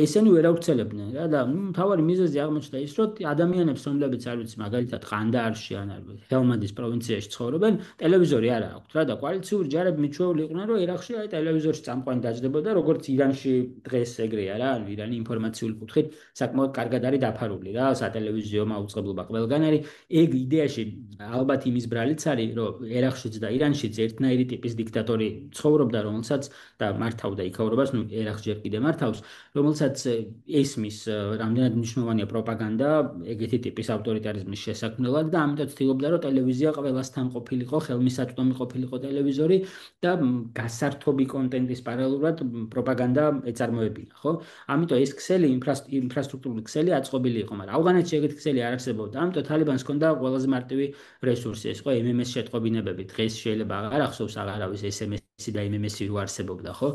ესენი ვერ ავრცელებდნენ რა და მთავარი მიზეზი აღმოჩნდა ის რომ ადამიანებს რომლებიც არ ვიცი მაგალითად ყანდაარში ან არ ვიცი ჰელმანდის პროვინციაში ცხოვრობენ ტელევიზორი არ აქვთ რა და კოალიციური ჯარები მიჩვეული იყვნენ რომ ერაყში აი ტელევიზორში წამყვანი დაждდებოდა როგორც ირანში დღეს ეგრეა რა ანუ ირანი ინფორმაციული კუთხით საკმაოდ კარგად არის დაფარული რა სატელევიზიო მაუწყებლობა ყველგან არის ეგ იდეაში ალბათ იმის ბრალიც არის რომ ერაყშიც და ირანშიც ერთნაირი ტიპის დიქტატორი ცხოვრობდა, რომელსაც და მართავდა იქაურობას, ნუ ერაყს ჯერ კიდე მართავს, რომელსაც ესმის რამდენად მნიშვნელოვანია პროპაგანდა ეგეთი ტიპის ავტორიტარიზმის შესაქმნელად და ამიტომ ცდილობდა, რომ ტელევიზია ყველასთან ყოფილიყო, ხელმისაწვდომი ყოფილიყო ტელევიზორი და გასართობი კონტენტის პარალელურად პროპაგანდა ეწარმოებინა, ხო? ამიტომ ეს ქსელი ინფრასტრუქტურული ქსელი აწყობილი იყო, მაგრამ ავღანეთში ეგეთი ქსელი არ არსებობდა, ამიტომ თალიბანს ჰქონდა ყველაზე მარტივი რესურსი, ეს იყო MMS შეტყობინებები. დღეს შეიძლება აღარ ახსოვს აღარავის SMS-ი და MMS-ი რო არსებობდა, ხო?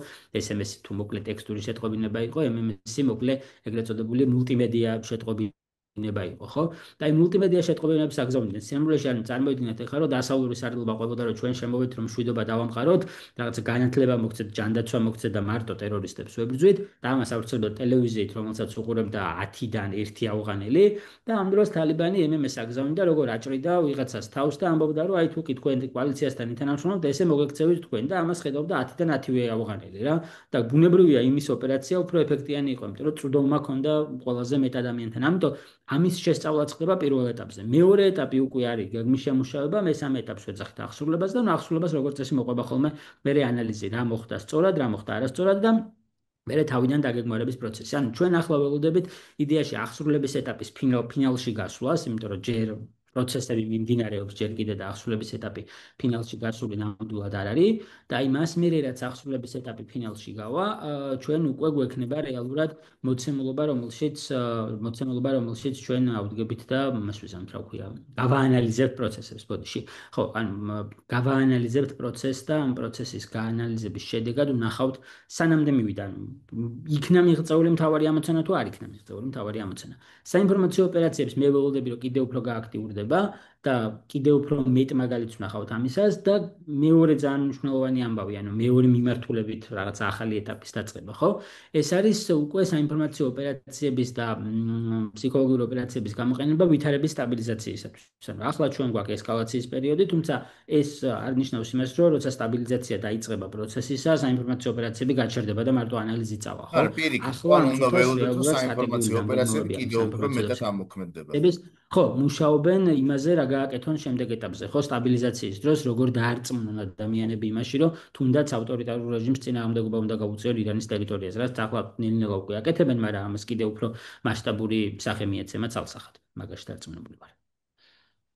SMS-ი თუ მოკლე ტექსტური შეტყობინება იყო, MMS-ი მოკლე ეგრეთ წოდებული მულტიმედია შეტყობინება იყო, ხო? და აი მულტიმედია შეტყობინებებს აგზავნიდნენ. სიამრულეში ანუ წარმოიდგინეთ ახლა რომ დასავლური სარდლობა ყოფილდა რომ ჩვენ შემოვედით რომ მშვიდობა დავამყაროთ, რაღაცა განათლება მოგცეთ, ჯანდაცვა მოგცეთ და მარტო ტერორისტებს ვებრძვით და ამას ავრცელებდა ტელევიზიით, რომელსაც უყურებდა 10-დან 1 ავღანელი და ამ დროს თალიბანი MMS აგზავნიდა როგორ აჭრიდა ვიღაცას თავს და ამბობდა რომ აი თუ კი თქვენ კოალიციასთან ითანამშრომლობთ, ესე მოგექცევით თქვენ და ამას ხედავდა 10-დან 10-ვე ავღანელი რა და ბუნებრივია იმის ოპერაცია უფრო ეფექტიანი იყო, იმიტომ რომ წვდომა ჰქონდა ყველაზე მეტ ადამიანთან. ამიტომ ამის შესწავლაც ხდება პირველ ეტაპზე. მეორე ეტაპი უკვე არის გეგმის შემუშავება, მესამე ეტაპს ვეძახით აღსრულებას და აღსრულებას როგორც წესი მოყვება ხოლმე მერე ანალიზი, რა მოხდა სწორად, რა მოხდა არასწორად და მერე თავიდან დაგეგმარების პროცესი. ანუ ჩვენ ახლა ველოდებით იდეაში აღსრულების ეტაპის ფინალში გასვლას, იმიტომ რომ ჯერ პროცესები მიმდინარეობს ჯერ კიდე და აღსრულების ეტაპი ფინალში გასული ნამდვილად არ არის და აი მას მერე რაც აღსრულების ეტაპი ფინალში გავა, ჩვენ უკვე გვექნება რეალურად მოცემულობა, რომელშიც ჩვენ ავდგებით და მას ვიზამთ რა ქვია, გავაანალიზებთ პროცესებს ბოდიში. ხო, ანუ გავაანალიზებთ პროცესს და ამ პროცესის გაანალიზების შედეგად ვნახავთ სანამდე მივიდა, იქნა მიღწეული მთავარი ამოცანა თუ არ იქნა მიღწეული მთავარი ამოცანა. საინფორმაციო ოპერაციებს მე ველოდები რომ კიდევ უფრო გააქტიურდება და კიდევ უფრო მეტ მაგალითს ვნახავთ ამისას და მეორე ძალიან მნიშვნელოვანი ამბავი, ანუ მეორე მიმართულებით რაღაც ახალი ეტაპის დაწყება, ხო? ეს არის უკვე საინფორმაციო ოპერაციების და ფსიქოლოგიური ოპერაციების გამოყენება ვითარების სტაბილიზაციისათვის. ანუ ახლა ჩვენ გვაქვს ესკალაციის პერიოდი, თუმცა ეს არ ნიშნავს იმას, რომ როცა სტაბილიზაცია დაიწყება პროცესისა, საინფორმაციო ოპერაციები გაჩერდება და მარტო ანალიზი წავა, ხო? არა, პირიქით, ახლა უნდა ამას ველოდოთ, რომ რეალურად სტრატეგიული საინფორმაციო ოპერაციები გამგებლობები კიდევ უფრო მეტად საინფორმაციო ამოქმედება. ხო, მუშაობენ იმაზე, რა გააკეთონ შემდეგ ეტაპზე, ხო, სტაბილიზაციის დროს, როგორ დაარწმუნონ ადამიანები იმაში, რომ თუნდაც ავტორიტარულ რეჟიმს წინააღმდეგობა უნდა გაუწიონ ირანის ტერიტორიაზე, რაც ახლა ნელ-ნელა უკვე აკეთებენ, მაგრამ ამას კიდევ უფრო მასშტაბური სახე მიეცემა ცალსახად. მაგაში დარწმუნებული ვარ.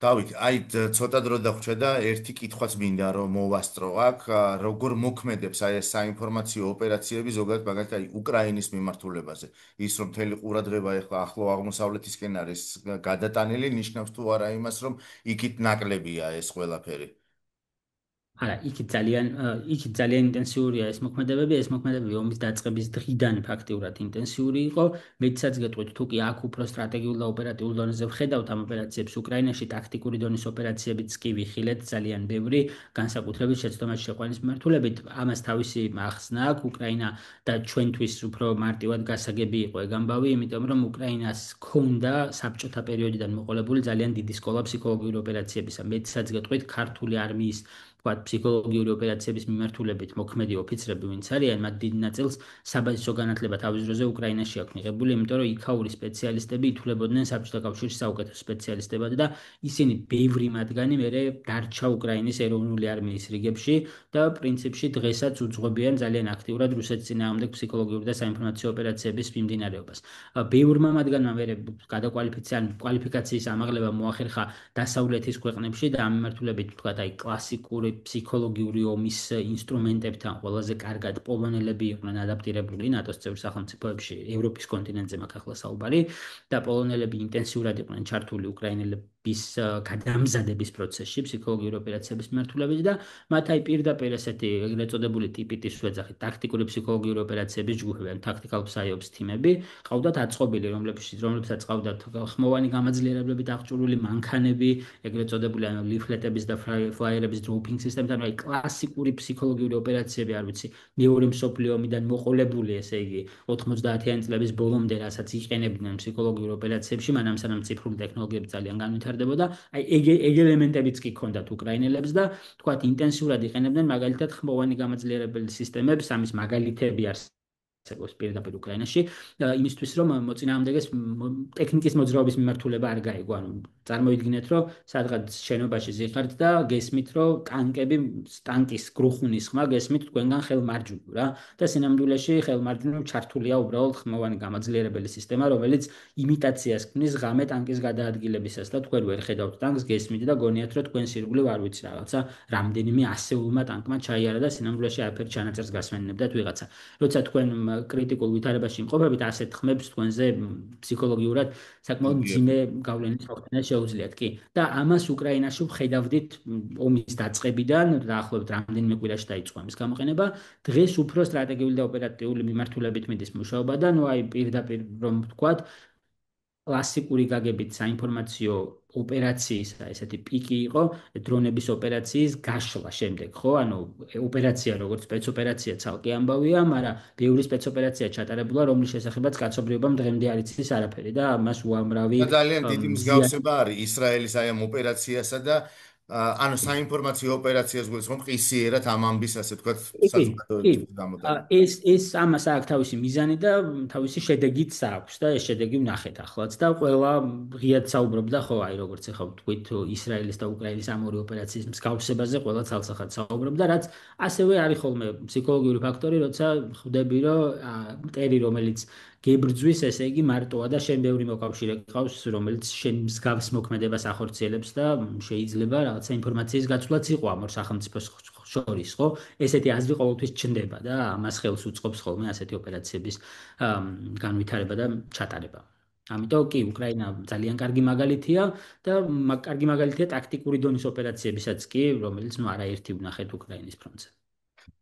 დავით, აი ცოტა დრო დაგვჭა და ერთი კითხვაც მინდა რომ მოვასწრო აქ, როგორ მოქმედებს აი ეს საინფორმაციო ოპერაციები ზოგადად მაგალითად აი უკრაინის მიმართულებაზე. ის რომ მთელი ყურადღება ეხლა ახლო აღმოსავლეთისკენ არის გადატანილი, ნიშნავს თუ არა იმას, რომ იქით ნაკლებია ეს ყველაფერი. არა, იქით ძალიან ინტენსიურია ეს მოქმედებები. ეს მოქმედებები ომის დაწყების დღიდან ფაქტიურად ინტენსიური იყო. მეცაც გეტყვით, თუ კი აქ უფრო სტრატეგიულ და ოპერატიულ დონეზე ვხედავთ ამ ოპერაციებს უკრაინაში, ტაქტიკური დონის ოპერაციებიც კი ვიხილეთ ძალიან ბევრი, განსაკუთრებით შეცდომაში შეყვანის მიმართულებით. ამას თავისი ახსნა აქვს. უკრაინა და ჩვენთვის უფრო მარტივად გასაგები იყო ეგ ამბავი, იმიტომ რომ უკრაინას ჰქონდა საბჭოთა პერიოდიდან მოყოლებული ძალიან დიდი სკოლა ფსიქოლოგიური ოპერაციებისა. მეცაც გეტყვით, ქართული არმიის ვთქვათ, ფსიქოლოგიური ოპერაციების მიმართულებით მოქმედი ოფიცრები, ვინც არიან, მათ დიდ ნაწილს საბაზისო განათლება თავის დროზე უკრაინაში აქვს მიღებული, იმიტომ რომ იქაური სპეციალისტები ითვლებოდნენ საბჭოთა კავშირის საუკეთესო სპეციალისტებად და ისინი ბევრი მათგანი მერე დარჩა უკრაინის ეროვნული არმიის რიგებში და პრინციპში დღესაც უძღვებიან ძალიან აქტიურად რუსეთის წინააღმდეგ ფსიქოლოგიური და საინფორმაციო ოპერაციების მიმდინარეობას. ბევრმა მათგანმა მერე კვალიფიკაციის ამაღლება მოახერხა დასავლეთის ქვეყნებში და ამ მიმართულებით ვთქვათ, აი კლასიკური ფსიქოლოგიური ომის ინსტრუმენტებთან ყველაზე კარგად პოლონელები იყვნენ ადაპტირებული ნატოს წევრ სახელმწიფოებში, ევროპის კონტინენტზე მაქვს ახლა საუბარი და პოლონელები ინტენსიურად იყვნენ ჩართული უკრაინელების გადამზადების პროცესში, ფსიქოლოგიური ოპერაციების მიმართულებით და მათ აი პირდაპირ ესეთი ეგრეთ წოდებული ტიპიტის ვეძახით, ტაქტიკური ფსიქოლოგიური ოპერაციების ჯგუფები, ან tactical psyops თიმები, ყავდათ აწყობილი, რომლებსაც ყავდათ ხმოვანი გამაძლიერებლებით აღჭურვილი მანქანები, ეგრეთ წოდებული ანუ ლიფლეტების და ფლაიერების დროპინგ სისტემთან, აი კლასიკური ფსიქოლოგიური ოპერაციები, არ ვიცი, მეორე მსოფლიო ომიდან მოყოლებული, ესე იგი 90-იანი წლების ბოლომდე, რასაც იყენებდნენ ფსიქოლოგიურ ოპერაციებში, მანამ სანამ ციფრული ტექნოლოგიები ძალიან განვითარდებოდა, აი ეგ ელემენტებიც კი ჰქონდათ უკრაინელებს და თქვათ ინტენსიურად იყენებდნენ მაგალითად ხმოვანი გამაძლიერებელი სისტემებს, ამის მაგალითები არსებობს პირდაპირ უკრაინაში, იმისთვის რომ მოწინააღმდეგეს ტექნიკის მოძრაობის მიმართულება არ გაიგო, ანუ წარმოიდგინეთ, რომ სადღაც შენობაში ზიხართ და გესმით, რომ ტანკის გრუხუნის ხმა გესმით თქვენგან ხელმარჯვნივ რა და სინამდვილეში ხელმარჯვნივ ჩართულია უბრალოდ ხმოვანი გამაძლიერებელი სისტემა, რომელიც იმიტაციას ქმნის ღამე ტანკის გადაადგილებისას და თქვენ ვერ ხედავთ ტანკს, გესმით და გონიათ, რომ თქვენ სირგულე არ ვიცი რაღაცა რამდენიმე ასეულმა ტანკმა ჩაიარა და სინამდვილეში არაფერ ჩანაწერს გასვენებდათ ვიღაცა. როცა თქვენ კრიტიკულ ვითარებაში იმყოფებით, ასეთ ხმებს თქვენზე ფსიქოლოგიურად საკმაოდ მძიმე გავლენის მოხდენა შეუძლიათ კი. და ამას უკრაინაში ვხედავდით ომის დაწყებიდან, დაახლოებით რამდენიმე კვირაში დაიწყო ამის გამოყენება. დღეს უფრო სტრატეგიული და ოპერატიული მიმართულებით მიდის მუშაობა და ნუ აი პირდაპირ რომ ვთქვათ, კლასიკური გაგებით საინფორმაციო ოპერაციისა ესეთი პიკი იყო დრონების ოპერაციის გაშლა შემდეგ, ხო? ანუ ოპერაცია როგორც სპეცოპერაცია ცალკე ამბავია, მაგრამ ბევრი სპეცოპერაცია ჩატარებულა, რომლის შესახებაც კაცობრიობამ დღემდე არ იცის არაფერი და მას უამრავი და ძალიან დიდი ზიანი. მსგავსება არის ისრაელის აი ამ ოპერაციასა და ანუ საინფორმაციო ოპერაციას გულისხმობ ყისიერად ამ ამბის ასე ვთქვათ კი, კი. საზოგადოებისთვის გამოტანა. ეს ამას აქვს თავისი მიზანი და თავისი შედეგიც აქვს და ეს შედეგი ვნახეთ ახლაც და ყველა ღიად საუბრობდა ხო აი როგორც ახლა ვთქვით ისრაელის და უკრაინის ამ ორი ოპერაციის მსგავსებაზე ყველა ცალსახად საუბრობდა რაც ასევე არის ხოლმე ფსიქოლოგიური ფაქტორი როცა ხვდები რომ მტერი რომელიც გებრძვის ესე იგი მარტოა და შენ ბევრი მოკავშირე გყავს რომელიც შენ მსგავს მოქმედებას ახორციელებს და შეიძლება რაღაცა ინფორმაციის გაცვლაც იყო ამ ორ სახელმწიფოს შორის, ხო? ესეთი აზრი ყოველთვის ჩნდება და ამას ხელს უწყობს ხოლმე ასეთი ოპერაციების განვითარება და ჩატარება. ამიტომ კი უკრაინა ძალიან კარგი მაგალითია და კარგი მაგალითია ტაქტიკური დონის ოპერაციებისაც კი, რომელიც ნუ არაერთი ვნახეთ უკრაინის ფრონტზე.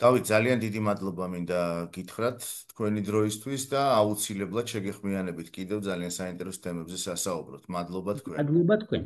დავით, ძალიან დიდი მადლობა მინდა გითხრათ თქვენი დროისთვის და აუცილებლად შეგეხმიანებით კიდევ ძალიან საინტერესო თემებზე სასაუბროთ. მადლობა თქვენ. მადლობა თქვენ.